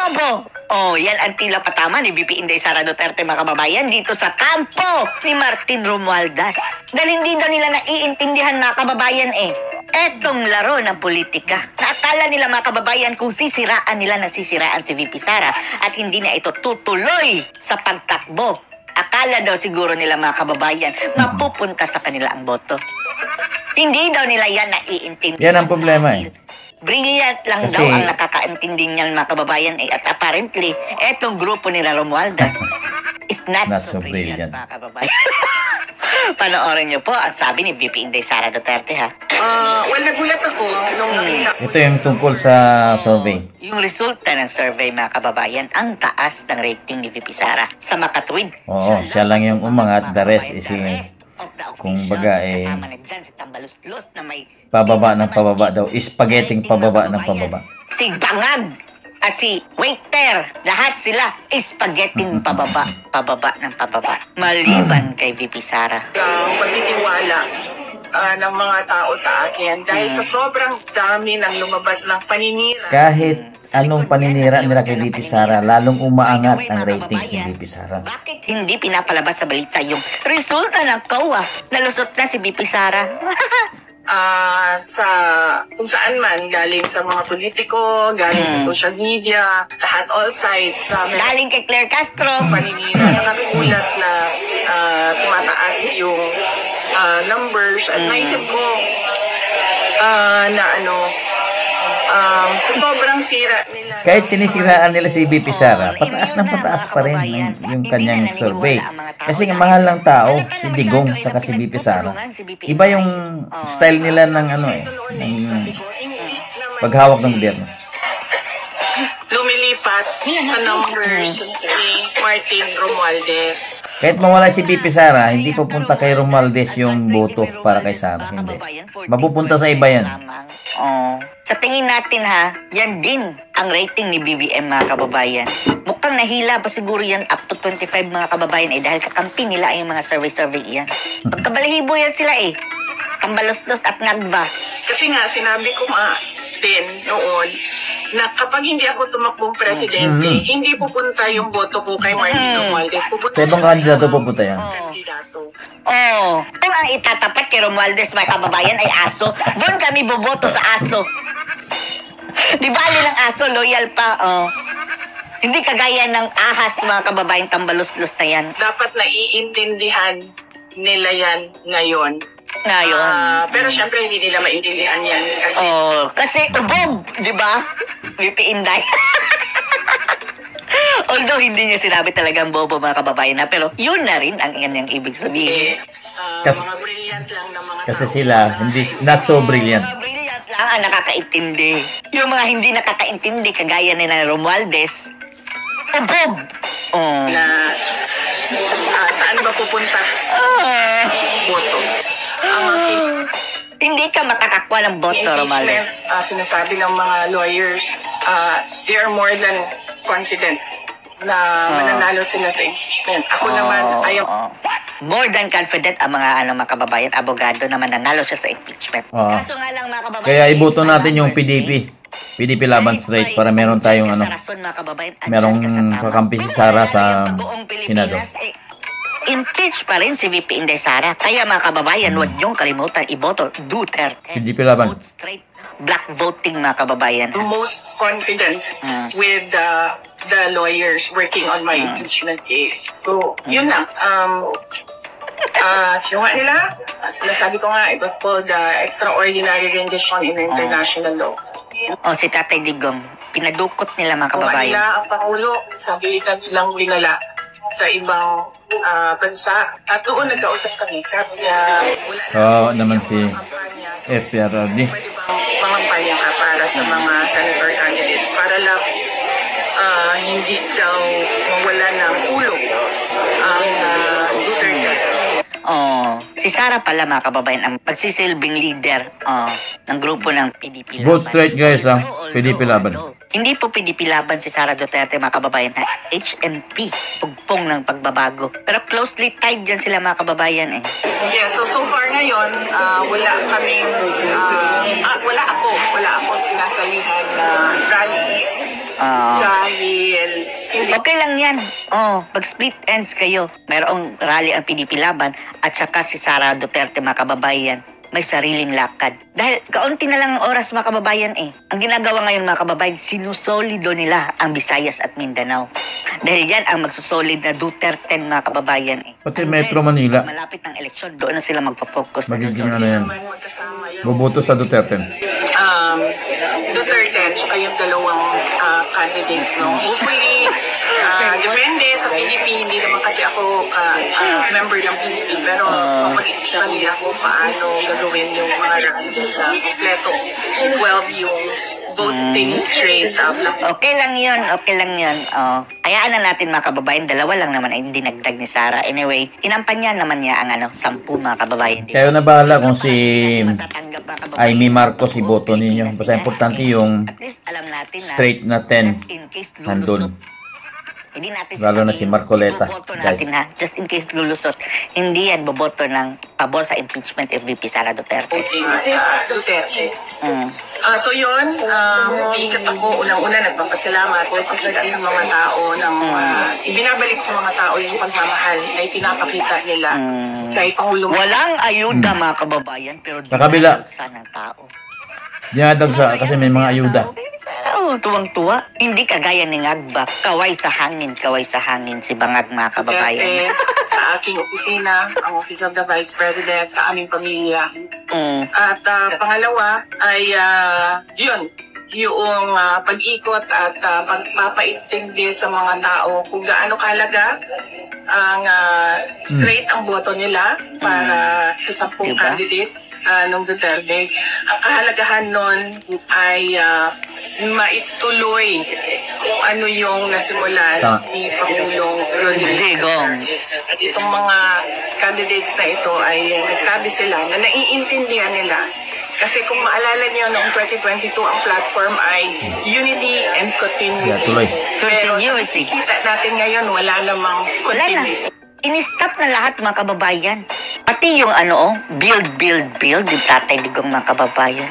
bobo. Oh, yan ang tila patama ni VP Inday Sara Duterte, mga kababayan, dito sa kampo ni Martin Romualdez. Dahil hindi daw nila naiintindihan, mga kababayan, etong laro ng politika. Naakala nila, mga kababayan, kung sisiraan nila, nasisiraan si VP Sara at hindi na ito tutuloy sa pagtakbo. Akala daw siguro nila, mga kababayan, mapupunta sa kanila ang boto. Hindi daw nila yan naiintindihan. Yan ang problema Brilliant lang kasi daw ang nakakaintindi niyan, mga kababayan, at apparently, etong grupo nila Romualdez is not so brilliant, mga kababayan. Panoorin niyo po ang sabi ni VP Inday Sara Duterte, ha? Well, nagulat ako nung nakita. Ito yung tungkol sa survey. Yung resulta ng survey, mga kababayan, ang taas ng rating ni VP Sara sa makatuwid. Oo, siya lang yung umangat, the rest is kung baga pababa ng pababa daw, spaghetti pababa ng pababa. Si Bangag at si Waiter, lahat sila spaghetti pababa ng pababa. Maliban kay VP Sara. Pagtitiwala ng mga tao sa akin dahil sa sobrang dami ng lumabas ng paninira. Kahit anong paninira nila kay VP Sara, lalong umaangat ang ratings ni VP Sara. Bakit hindi pinapalabas sa balita yung resulta ng COA? Nalusot na si VP Sara. Sa kung saan man, galing sa mga politiko, galing sa social media, lahat, all sides. Galing kay Claire Castro. Paninira, nakakagulat na tumataas yung numbers. At naisip ko na sa sobrang sira nila. Kahit sinisiraan nila si VP Sara, pataas ng pataas pa rin yung kanyang survey. Kasi nga mahal ng tao, si Digong saka si VP Sara. Iba yung style nila ng ng paghawak ng gobyerno. Lumilipat sa numbers ni Martin Romualdez. Kahit mawala si VP Sara, hindi pupunta kay Romualdez yung boto para kay Sara. Hindi. Mapupunta sa iba yan. Sa tingin natin, ha, yan din ang rating ni BBM, mga kababayan. Mukhang nahila pa siguro yan up to 25, mga kababayan, dahil kakampi nila ay yung mga survey yan. Pagkabalahibo yan sila Kambalostos at ngagba. Kasi nga, sinabi ko din noon na kapag hindi ako tumakbong presidente, hindi pupunta yung boto ko kay Martin Romualdez. Sa ibang kandidato pupunta yan. Kung ang itatapat kay Romualdez, mga kababayan, ay aso, doon kami boboto sa aso. Di ba alin ang aso, loyal pa, Hindi kagaya ng ahas, mga kababayan, tambalos-los na yan. Dapat naiintindihan nila yan ngayon. Pero syempre hindi nila maintindihan yan. Kasi ubog, di ba? VP Inday. Although hindi niya sinabi talagang bobo, mga kababayan, pero yun na rin ang kanyang ibig sabihin. Mga brilliant lang ng mga kasi sila, not so brilliant. Brilliant lang ang nakakaintindi. Yung mga hindi nakakaintindi, kagaya nila Romualdez, ubog. Na saan ba pupunta? Boto. Hindi ka makakakuha ng boto, Romualdez. Sinasabi ng mga lawyers, they are more than confident na mananalo sila sa impeachment. Ako naman, more than confident ang mga mga kababayan, abogado naman nanalo siya sa impeachment. Kaso nga lang, mga kababayan, kaya iboto natin yung PDP. PDP laban straight para meron tayong merong kakampi si Sara sa Senado. Impeach pa rin si VP Inday Sara. Kaya, mga kababayan, huwag niyong kalimutan iboto Duterte. PDP laban. Vote straight. Black voting, mga kababayan. Most confident with the lawyers working on my impeachment case. So, yun lang. Kinuha nila. Sinasabi ko nga, it was called extraordinary rendition in international law. Si Tatay Digong, pinadukot nila, mga kababayan. Nila ang Pangulo, sabi nilang winala sa ibang bansa. At doon nagkausap kami. Sabi niya, wala naman si FPRRD. Pwede bang mangampanya ka para sa mga senator candidates para lang hindi daw mawala ng ulo ang Duterte. Si Sara pala mga kababayan ang pagsisilbing leader ng grupo ng PDP Laban. Vote straight guys ha, PDP Laban. Hindi po PDP Laban si Sara Duterte mga kababayan, HNP, pugpong ng pagbabago. Pero closely tied dyan sila mga kababayan eh. Yeah, so far ngayon, wala ako sinasalihan na rallies. Dahil hindi Okay lang yan. Pag split ends kayo, mayroong rally ang PDP Laban at saka si Sara Duterte mga kababayan, may sariling lakad. Dahil kaunti na lang ang oras mga kababayan eh. Ang ginagawa ngayon mga kababayan, sinusolido nila ang Visayas at Mindanao. Dahil yan ang magsusolid na Duterte mga kababayan eh. Pati Metro Manila. Malapit ng eleksyon, doon na sila magpo-focus. Magiging ano yan. magkasama yung Boboto sa Duterte. Duterte at saka yung dalawang candidates, no? Hopefully, depende sa PDP, hindi naman kasi ako member ng PDP, pero mapag-isipan nila kung paano gagawin yung mga rally na kompleto. 12 yung voting straight up. Okay lang yun. Hayaan na natin mga kababayan, dalawa lang naman ay dinagdag ni Sara. Anyway, kinampanyan naman niya ang 10 mga kababayan. Kayo na bahala kung si Matatanggap, mga kababayan. Amy Marcos iboto ninyo. Basta importante yung At least alam natin na straight na 10 just in case nandun. Hindi natin Lalo na si sasabihin, Marcoleta, iboboto guys. natin ha, just in case lulusot. Hindi yan boboto ng pabor sa impeachment if VP Sara Duterte. Duterte. Mm. So yun, iikat ako, unang-una nagpapasalamat at sa mga tao ng ibinabalik sa mga tao yung pagmamahal na ipinapakita nila sa Pangulong. Walang ayuda mga kababayan, pero Sa kabila. dinadagsa ng tao. Dinadagsa kasi may mga ayuda. Tuwang-tuwa. Hindi kagaya ni Ngagba. Kaway sa hangin si Bangag mga kababayan. Duterte, sa aking opisina, ang Office of the Vice President, sa aming pamilya. At pangalawa ay yun, yung pag-ikot at pagpapaintindi sa mga tao kung gaano kahalaga ang straight ang boto nila para sa 10 Diba? candidates ng Duterte. Ang kahalagahan nun ay maituloy kung ano yung nasimulan ni Pangulong Rodrigo. Digong. At itong mga candidates na ito ay nagsabi sila na naiintindihan nila. Kasi kung maalala niyo noong 2022, ang platform ay unity and continuity. Yeah, tuloy. Continuity. Pero kita natin ngayon, wala namang Wala na. continuity. In-stop na lahat mga kababayan. Pati yung build, yung Tatay Digong mga kababayan.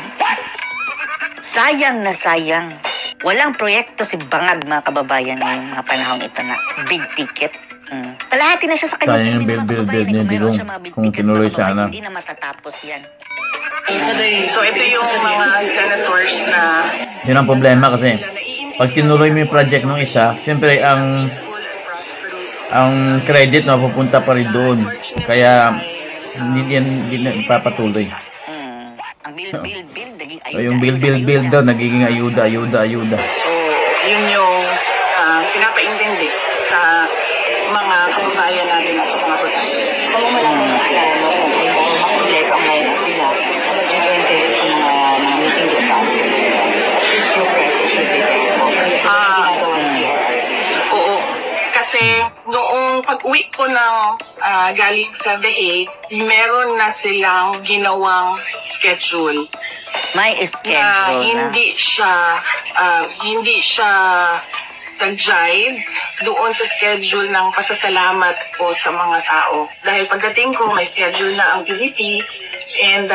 Sayang na sayang. Walang proyekto si Bangag mga kababayan ngayong mga panahon ito na big ticket. Kalahati na siya sa kanyang Sayang yung team, mga build kababayan. niya, Kung meron Digong. siya mga big Kung ticket, tinuloy mga kababayan, sana. hindi na matatapos yan. So ito yung mga senators na Yun ang problema kasi pag tinuloy mo yung project ng isa, siyempre ang credit mapupunta pa rin doon. Kaya hindi na ipapatuloy. Ang build, naging ayuda. So, yung build daw, nagiging ayuda. So, yun yung pinapaintindi sa mga kababayan natin at sa mga botante. Sa mga makulit ang ngayon nila, nag-join kayo sa mga meeting with us. Is your president? Oo. Kasi noong pag-uwi ko ng galing sa The Hague, meron na silang ginawang schedule May na schedule na. hindi siya nag-jive doon sa schedule ng pasasalamat ko sa mga tao. Dahil pagdating ko, may schedule na ang PDP and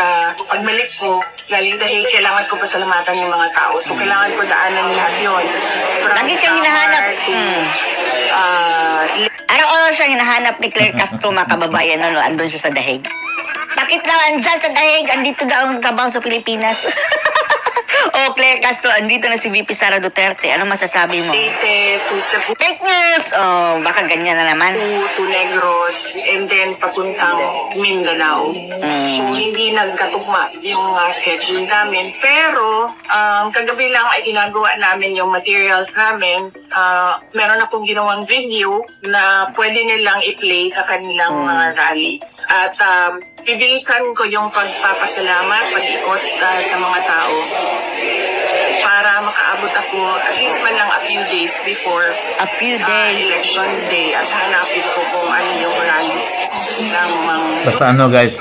pagbalik ko, galing dahil kailangan ko pasalamatan yung mga tao. So, kailangan ko daanan lahat yun. Lagi kang hinahanap. Araw-araw siya hinahanap ni Claire Castro mga kababayan andun siya sa Dahig. Bakit daw andyan sa Dahig? Andito daw ang trabaho sa Pilipinas. Claire Castro, andito na si VP Sara Duterte. Ano masasabi mo? to Cebu, Fake news! Baka ganyan na naman. to Negros, and then papuntang Mindanao. So, hindi nagkatugma yung schedule namin. Pero, kagabi lang ay ginagawa namin yung materials namin. Meron akong ginawang video na pwede nilang i-play sa kanilang mga rallies. At bibilisan ko yung pagpapasalamat, pag-ikot sa mga tao para makaabot ako at least man lang a few days before A few days. election day at hanapin ko kung ano yung rallies ng mga Basta ano guys,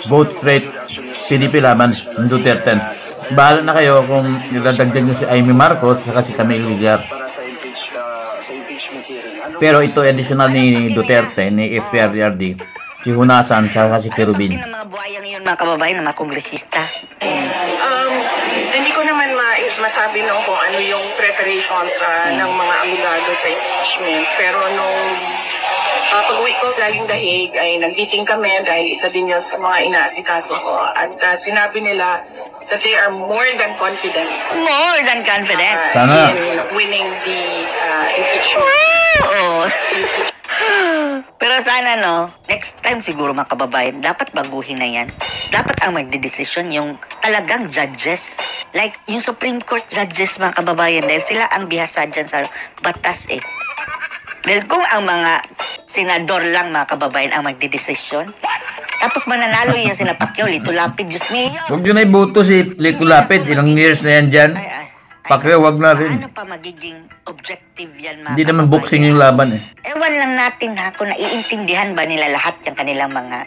vote straight, PDP laban ng Duterte. Bahala na kayo kung iladagdag nyo si Amy Marcos saka si Camille Villar. Pero ito additional ni Duterte, ni FPRRD, si Hunasan saka si Kerubin. Ng mga buhayang yun, mga kababayan, ng mga kongresista. Hindi ko naman masabi no kung ano yung preparations ng mga abogado sa impeachment. Pero nung pag-uwi ko galing Dahig ay nag-meeting kami dahil isa din yun sa mga inaasikaso ko. At sinabi nila that they are more than confident More than confident. Sana. in winning the impeachment. Oo. Pero sana no, next time siguro mga kababayan, dapat baguhin na yan. Dapat ang magdidesisyon yung talagang judges. Like yung Supreme Court judges mga kababayan, dahil sila ang bihasa dyan sa batas eh. Dahil kung ang mga senador lang mga kababayan ang magdidesisyon, tapos mananalo yan sila Pacquiao, Lito Lapid, Diyos mío. Huwag nyo na iboto si Lito Lapid, ilang years na yan dyan. Pacquiao, wag na rin. Ano pa magiging objective yan mga Hindi naman kababayan? boxing yung laban eh. Ewan lang natin ha, kung naiintindihan ba nila lahat yung kanilang mga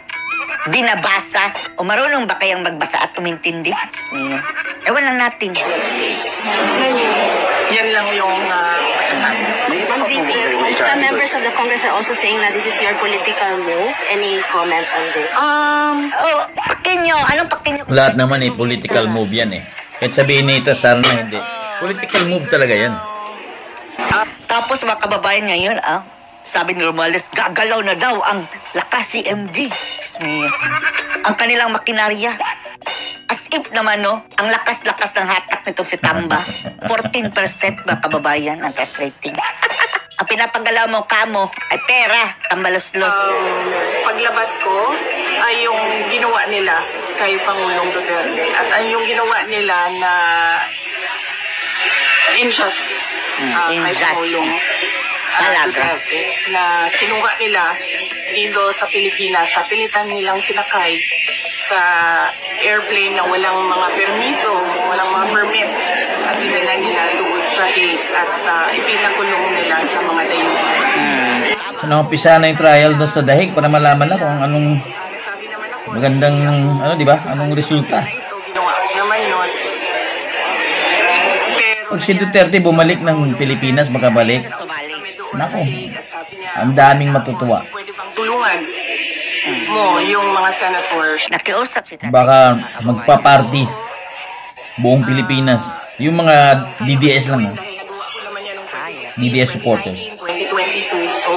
binabasa o marunong ba kayang magbasa at umintindi? Ewan lang natin. Yan lang yung masasabi. Ma'am VP, some members of the Congress are also saying na this is your political move. Any comment on this? Oh, pakinyo, anong pakinyo? Lahat naman eh, political move yan eh. Kahit sabihin nito, sana hindi. Political move talaga yan. Tapos mga kababayan ngayon, sabi ni Romualdez, gagalaw na daw ang lakas CMD. Ang kanilang makinarya. As if naman, no, ang lakas-lakas ng hatak nitong si Tamba. 14% mga kababayan ang test rating. Ang pinapagalaw mo kamo ay pera, tambalos-los. Paglabas ko ay yung ginawa nila kay Pangulong Duterte at ay yung ginawa nila na injustice kay Pangulong Talaga. Duterte na kinuha nila dito sa Pilipinas sa pilitan nilang sinakay sa airplane na walang mga permiso, walang mga permit at dinala nila doon sa Hague at ipinakulong nila sa mga dayuhan. So, naumpisa na yung trial doon sa Dahig para malaman na kung anong Sabi naman ako, magandang, ano di ba, anong resulta. ito ginawa ko naman yun. Pero Pag si Duterte bumalik ng Pilipinas, makabalik, Sumali. nako, ang daming matutuwa. pwede bang tulungan mo yung mga senators? Nakiusap si Tatay. Baka magpa-party buong Pilipinas. Yung mga DDS lang, Dahil nagawa ko naman yan noong DDS supporters. 2022, so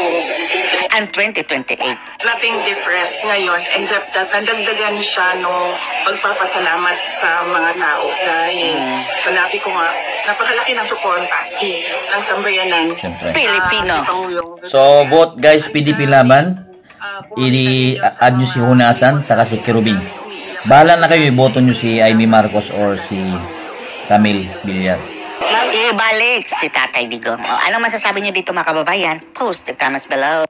And 2028. nothing different ngayon except that nadagdagan siya nung pagpapasalamat sa mga tao dahil sanabi ko nga napakalaki ng suporta ng sambayanan Siyempre. Pilipino. kay Pangulong Duterte. So, vote guys, PDP laban. I-add nyo si Hunasan saka si Kerubin. Bahala na kayo, iboto nyo si Amy Marcos or si Camille Villar. Ibalik si Tatay Digong. O, anong masasabi niyo dito mga kababayan? Post your comments below.